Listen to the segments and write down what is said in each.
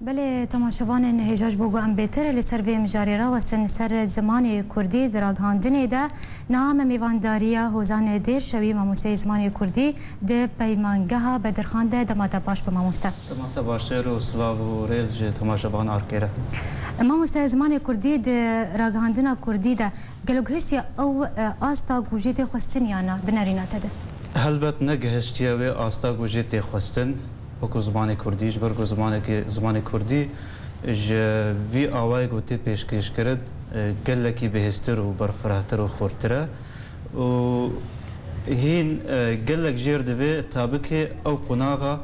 بله تماشاوان هجاج بوگو ام بهتر لسر وی مجاری را و سر زمان کردی دراگهاندنی ده نام میوانداریا هوزان دیر شوی ماموسته زمان کردی ده پیمانگه بدرخانده دماتا باش به ماموسته دماتا باشتر و سلاو و ریز جه تماشاوان آرکره ماموسته زمان کردی ده راگهاندنا کردی ده گلوگهشتی او آستا گوجیت خوستن یا نه بنریناته ده هلبت نگهشتی و آستا گوجیت خوستن وکو زمان کردیش برگو زمان کردی وی آوای گوتی پیشکش کرد گلکی بهستر و برفرهتر و خورتره و هین گلک جیر دوی تابک او قناغا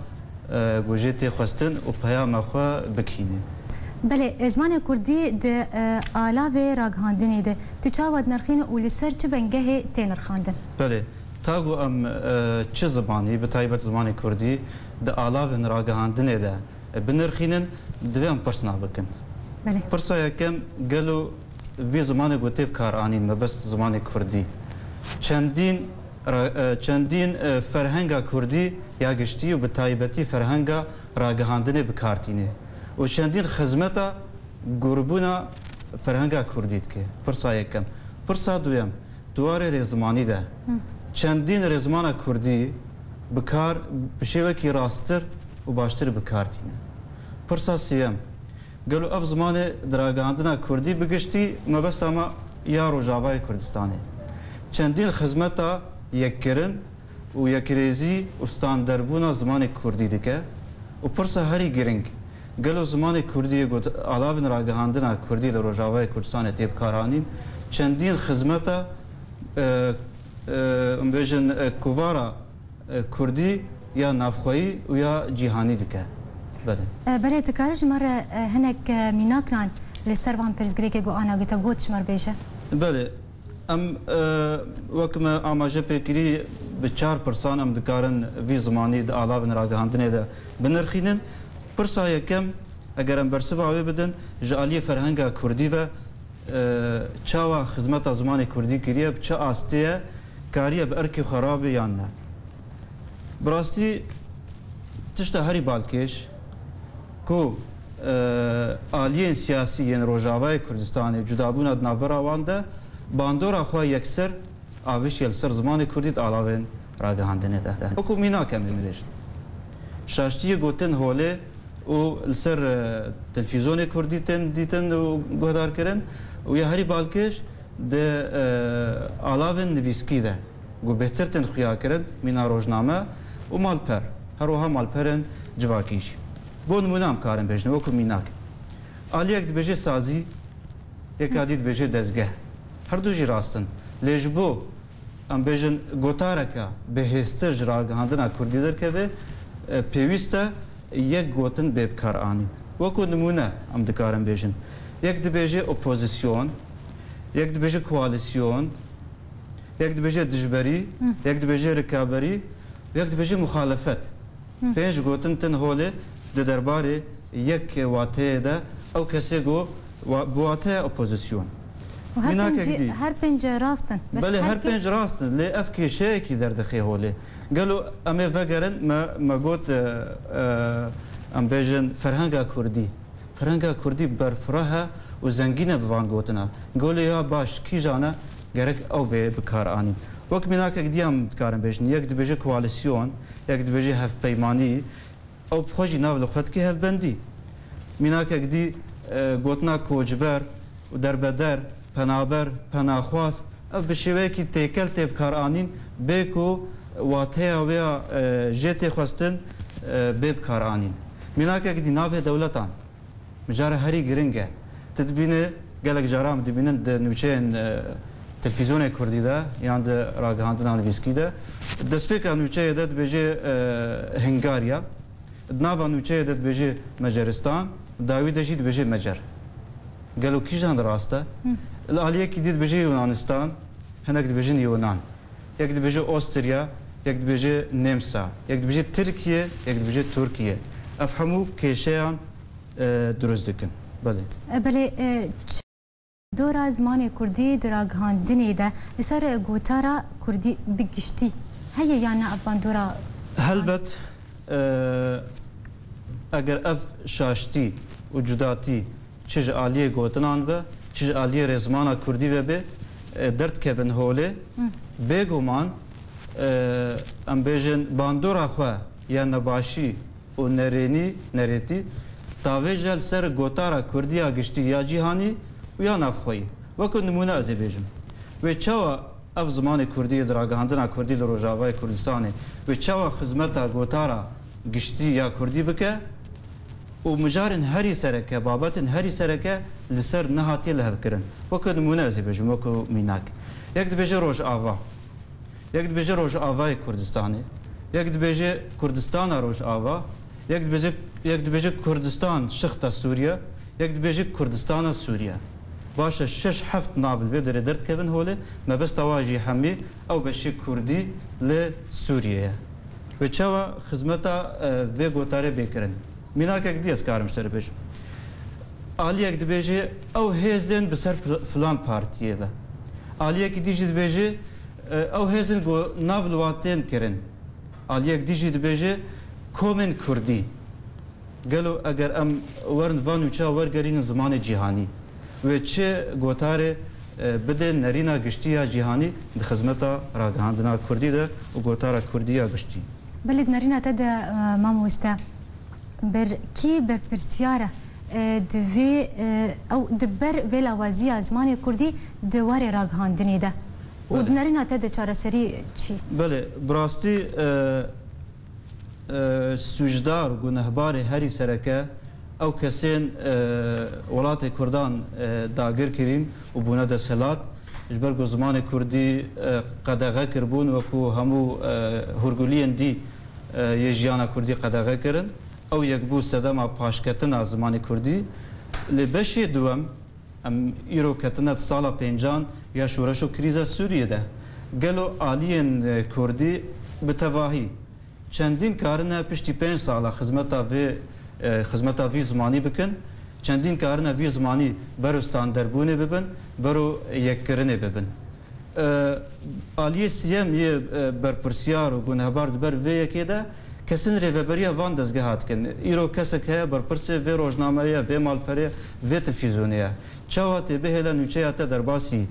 گوجیت خواستن و پیام خواه بکینه بله زمان کردی ده آلاوه راگهاندنی ده تچاود نرخین و لسر چه بنگه تی نرخاندن بله تاگو ام چه زمانی به تایبت زمان کردی ده آلاوه راگهاندنی ده بنرخینن دویم پرسنا بکن پرسا یکم گلو وی زمان گوتی بکار آنین مبست زمان کردی چندین فرهنگا کردی یا گشتی و به تایبتی فرهنگا راگهاندنی بکارتینه و چندین خدمتا گربونا فرهنگا کردید که پرسا یکم پرسا دویم دواره رزمانی ده چندین رزمانا کردی بکار بشیوکی راستر و باشتر بکارتینه پرسا سیم گلو اف زمان دراگهاندنا کردی بگشتی مبست اما یا روجاوای کردستانه چندین خدمتا یک کرن و یک ریزی استان دربونا زمان کردی دیگه و پرسا هری گرنگ گلو زمان کردی گوت آلاوین راگهاندنا کردی در روجاوای کردستانه تیب کارانین چندین خدمتا بیشن کووارا کردی یا نافخوایی و یا جهانی دیگه بله تکارش مره هنک میناکران لسر وان پرزگری که گو آنا گیتا گوتش مر بیشه بله ام وکم آماجه پیکری به 4 پرسان ام دکارن وی زمانی د آلاوین راگهاندنه ده بنرخینن پرسا یکم اگر ام برسواوی بدن جالی فرهنگا کردی و چاوا خدمت زمان کردی کریه چه آستیه کاریه به ارکی خرابه یا نه براستی تشتا هری بالکش کو آلیین سیاسی یعنی روجاوای کردستان جدابون ناورا وانده باندورا خواه یکسر آوش یلسر زمان کردید آلاوین راگهاندنه ده وکو مینا کم میدشت شاشتی گوتن هوله و لسر تلفزیون کردیتن دیتن و گهدار کرن و یه هری بالکش ده آلاوین نویسکی ده گو بهتر تن خویا کرن مینا روزنامه و مالپر هر وها مالپرن جواکیش بو نمونام کارم بجنه وکو میناک آلیک دبجه سازی یک عدید بجه دزگه هر دو جی راستن لیج بو ام بجن گوتارکا به هستر جراگهاندنا کردی در که به پیوسته یک گوتن ببکار آنین وکو نمونه ام دکارم بجن یک دبجه اپوزیسیون یک دبجه کوالیسیون یک دبجه دجبری یک دبجه رکابری یک دبجه مخالفت پنج گوتن تن هوله ده درباره یک واته ده او کسی گو بواته اپوزیسیون هر پنج راستن بله هر پنج راستن لی اف که شیکی در دخی هوله گلو امی وگرن ما گوت ام بیجن فرهنگا کردی برفرها و زنگینه بوان گوتنا گوله یا باش کی جانه گرک او بکار آنین وقت مناک دیام کارم بیشن یک دبیجه کوالیسیون یک دبیجه هف پیمانی او بخوشی ناول خود که هف بندی مناک دی گوتنا کوجبر و دربدر پنابر پناخواست اف بشیوه که تیکل تیب کار آنین بیکو واته و جت خواستن بیب کار آنین مناک دی ناو دولتان مجاره هری گرنگه تدبینه گلک جارام دبینن نوچین تلفزیون کردی ده یان ده راگهاندنا نویسکی ده دسپیک نوچه ده بجه هنگاریا ناوا نوچه ده بجه مجارستان داوی ده جید بجه مجر گلو کی جان راسته الالیه کی دید بجه یونانستان هنگ ده بجه یونان یک ده بجه استریا یک ده بجه نمسا یک ده بجه ترکیه یک ده بجه ترکیه افهمو کشیان درست دکن بله دورا زمان کردی دراگهاندنی ده لسر گوتارا کردی بگشتی هیا یعنی افغان دورا هلبت اگر اف شاشتی و جداتی چیز عالیه گوتنان و چیز عالیه رزمانا کردی و به درد کبن هوله بگومان ام بیجن باندورا خواه یا نباشی و نریتی تاویجل سر گوتارا کردی گشتی یا جیهانی و یا نافخویی وکو نمونه از بیجم و چاوا اف زمان کردی دراگهاندنا کردی لروجاوای کردستانی و چاوا خدمتا گوتارا گشتی یا کردی بکه و مجارن هری سرکه بابتن هری سرکه لسر نهاتی لهب کرن وکو نمونه از بیجم وکو میناک یک دبیجه روش آوا یک دبیجه روش آوای کردستانی یک دبیجه کردستان روش آوا یک دبیجه کردستان شخت سوریه یک دبیجه کردستان سوریه باشه 6-7 ناول و درد کبن هوله ما بس تواجی همی او بشی کردی ل سوریه و چوا خدمتا و گوتاره بکرن مینا که دیس کارم شتر بش عالی یک دبیجه او هزن بسر فلان پارتیه و عالی یک دیجی دبیجه او هزن گو ناول واتن کرن عالی یک دیجی دبیجه کومن کردی قالو اگر ام ورن وانو چا ورگرین زمان جهانی و چه گوتاره بده نرینا گشتیا جهانی خدمتا راگهاندنا کردی ده و گوتارا کردیا گشتی بلد نرینا تدا ماموستا بر کی بر پرسیاره دوی او دبر ویلا وازیا زمان کردی دواره راگهاندنی ده و نرینا تدا چاره سری چی؟ بله براستی سوجدار و گنهبار هری سرکه او کسین ولات کردان داگر کرین و بونه دسهلات جبرگو زمان کردی قدغه کربون وکو همو هرگولین دی یجیانا کردی قدغه کرن او یک بو سدما پاشکتنا زمان کردی لبشی دوم ام ایرو کتنت سالا پنجان یا شورش و کریزا سوریه ده گلو آلین کردی بتواهی چندین کارنا پشتی 5 سالا خدمتا وی زمانی بکن چندین کارنا وی زمانی برو ستاندربونه ببن برو یک کرنه ببن آلیه سیم یه برپرسیار و گنهبار بر وی یکی ده کسین ریوبریا وان دزگه هات کن ایرو کسی که برپرسه وی روزنامه وی مالپره وی تلفزیونیه چاواتی به هلا نوچه تا درباسی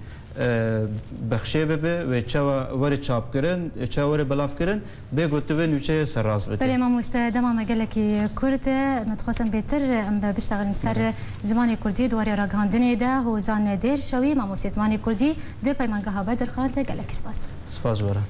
بخشه ببه و چاوا وری چاپ کرن چاوا وری بلاف کرن به گوتوه نوچه سرراز بده. بله ما مستدام مجلکی کرد نتخواستم بهتر ام بشتغل سر زمان کردی دواری راگهاندنی ده و زان دیر شوی ما زمان کردی ده پیمانگاه ها بدر خانه گلکی سپاس. سپاس ورا.